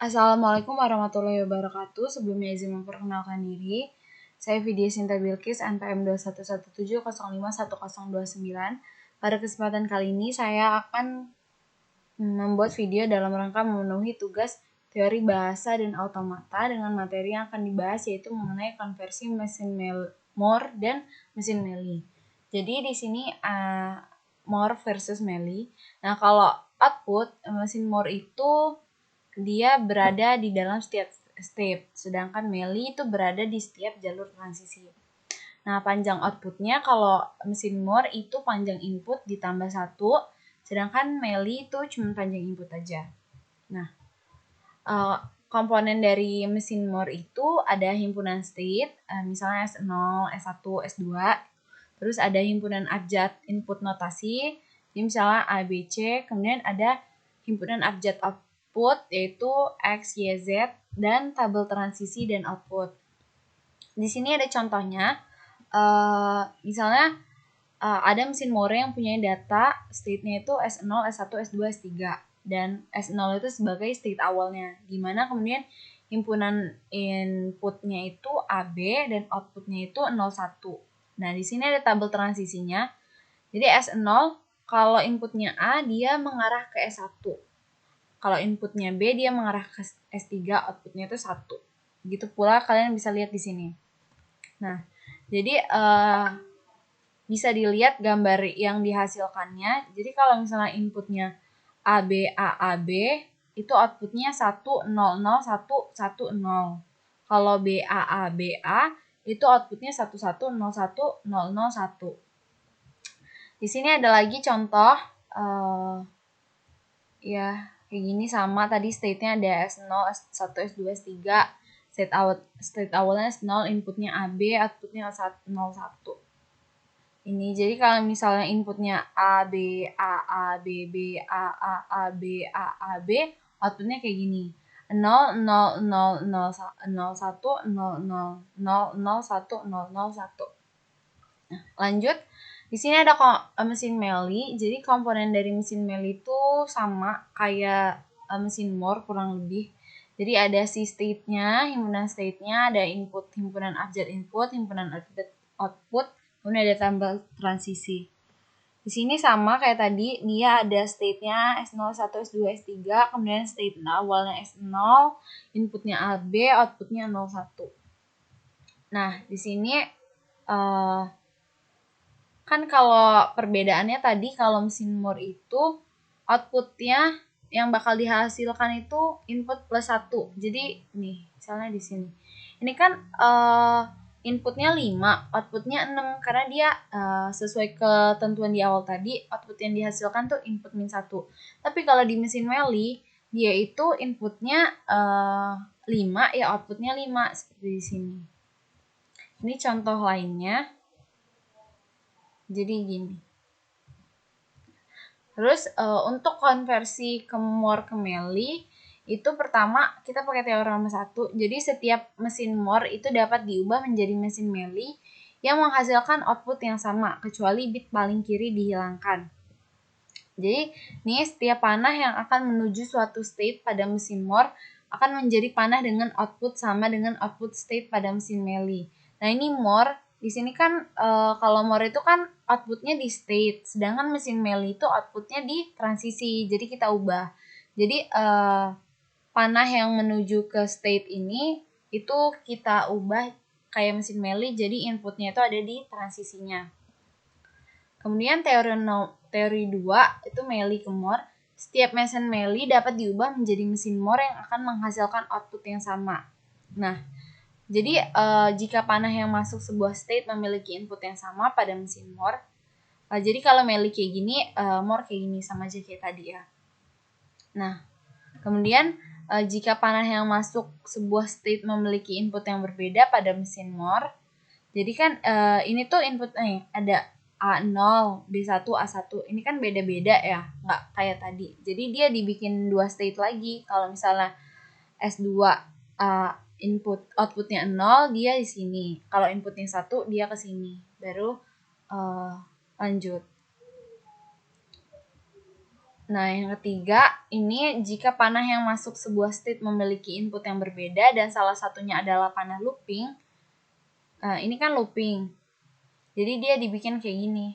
Assalamualaikum warahmatullahi wabarakatuh. Sebelumnya izin memperkenalkan diri. Saya Vidya Sinta Bilkis, NPM 2117051029. Pada kesempatan kali ini saya akan membuat video dalam rangka memenuhi tugas teori bahasa dan automata dengan materi yang akan dibahas yaitu mengenai konversi mesin Moore dan mesin Mealy. Jadi di sini Moore versus Mealy. Nah, kalau output mesin Moore itu dia berada di dalam setiap step, sedangkan Mealy itu berada di setiap jalur transisi. Nah, panjang outputnya kalau mesin Moore itu panjang input ditambah 1, sedangkan Mealy itu cuma panjang input aja. Nah, komponen dari mesin Moore itu ada himpunan state, misalnya S0, S1, S2, terus ada himpunan abjad input notasi, misalnya A, B, C, kemudian ada himpunan abjad output yaitu X, Y, Z, dan tabel transisi dan output. Di sini ada contohnya, misalnya ada mesin Moore yang punya data state-nya itu S0, S1, S2, S3, dan S0 itu sebagai state awalnya, dimana kemudian himpunan inputnya itu AB dan outputnya itu 01. Nah, di sini ada tabel transisinya. Jadi S0 kalau inputnya A dia mengarah ke S1. Kalau inputnya B dia mengarah ke S3, outputnya itu 1. Begitu pula kalian bisa lihat di sini. Nah, jadi bisa dilihat gambar yang dihasilkannya. Jadi kalau misalnya inputnya AB, AAB, itu outputnya 1, 0, 0, 1, 1, 0. Kalau BA, BA, itu outputnya 1, 1, 0, 1, 0, 0, 1. Di sini ada lagi contoh, ya kayak gini sama tadi state-nya ada S0, S1, S2, S3. State awalnya S0, inputnya AB, outputnya 01. Ini jadi kalau misalnya inputnya A, B, A, A, B, B, A, A, A, B, A, A, B, outputnya kayak gini. 0, 0, 0, 0, 0, 1, 0, 0, 0, 0, 1, 0, 0, 1. Nah, lanjut. Di sini ada mesin Mealy. Jadi komponen dari mesin Mealy itu sama kayak mesin Moore kurang lebih. Jadi ada si state-nya, himpunan state-nya, ada input, himpunan abjad input, himpunan abjad output, kemudian ada tambah transisi. Di sini sama kayak tadi, dia ada state-nya S0, S1, S2, S3, kemudian state awalnya S0, inputnya AB, outputnya 01. Nah, di sini kan kalau perbedaannya tadi kalau mesin Moore itu outputnya yang bakal dihasilkan itu input plus 1. Jadi nih, misalnya di sini. Ini kan inputnya 5, outputnya 6 karena dia sesuai ketentuan di awal tadi, output yang dihasilkan tuh input min 1. Tapi kalau di mesin Mealy, dia itu inputnya 5, ya outputnya 5 seperti di sini. Ini contoh lainnya. Jadi gini. Terus untuk konversi ke Moore ke Mealy itu pertama kita pakai teorema 1. Jadi setiap mesin Moore itu dapat diubah menjadi mesin Mealy yang menghasilkan output yang sama kecuali bit paling kiri dihilangkan. Jadi nih setiap panah yang akan menuju suatu state pada mesin Moore akan menjadi panah dengan output sama dengan output state pada mesin Mealy. Nah, ini Moore di sini kan kalau Moore itu kan outputnya di state, sedangkan mesin Mealy itu outputnya di transisi. Jadi kita ubah. Jadi panah yang menuju ke state ini itu kita ubah kayak mesin Mealy, jadi inputnya itu ada di transisinya. Kemudian teori 2 itu Mealy ke Moore. Setiap mesin Mealy dapat diubah menjadi mesin Moore yang akan menghasilkan output yang sama. Nah, jadi jika panah yang masuk sebuah state memiliki input yang sama pada mesin Moore, jadi kalau Mealy kayak gini, Moore kayak gini, sama aja kayak tadi ya. Nah, kemudian jika panah yang masuk sebuah state memiliki input yang berbeda pada mesin Moore, jadi kan ini tuh input ada A0, B1, A1. Ini kan beda-beda ya, nggak kayak tadi. Jadi dia dibikin 2 state lagi. Kalau misalnya S2 input outputnya 0, dia di sini. Kalau inputnya 1, dia ke sini. Baru lanjut. Nah, yang ketiga, ini jika panah yang masuk sebuah state memiliki input yang berbeda dan salah satunya adalah panah looping. Ini kan looping. Jadi dia dibikin kayak gini.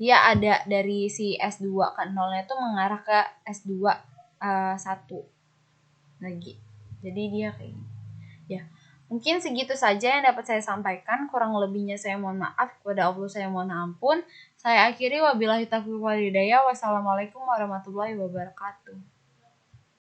Dia ada dari si S2 ke 0-nya itu mengarah ke S2 1 lagi. Jadi dia kayak gini. Ya. Mungkin segitu saja yang dapat saya sampaikan. Kurang lebihnya saya mohon maaf. Kepada Allah saya mohon ampun. Saya akhiri wabillahi taufiq wal hidayah. Wassalamualaikum warahmatullahi wabarakatuh.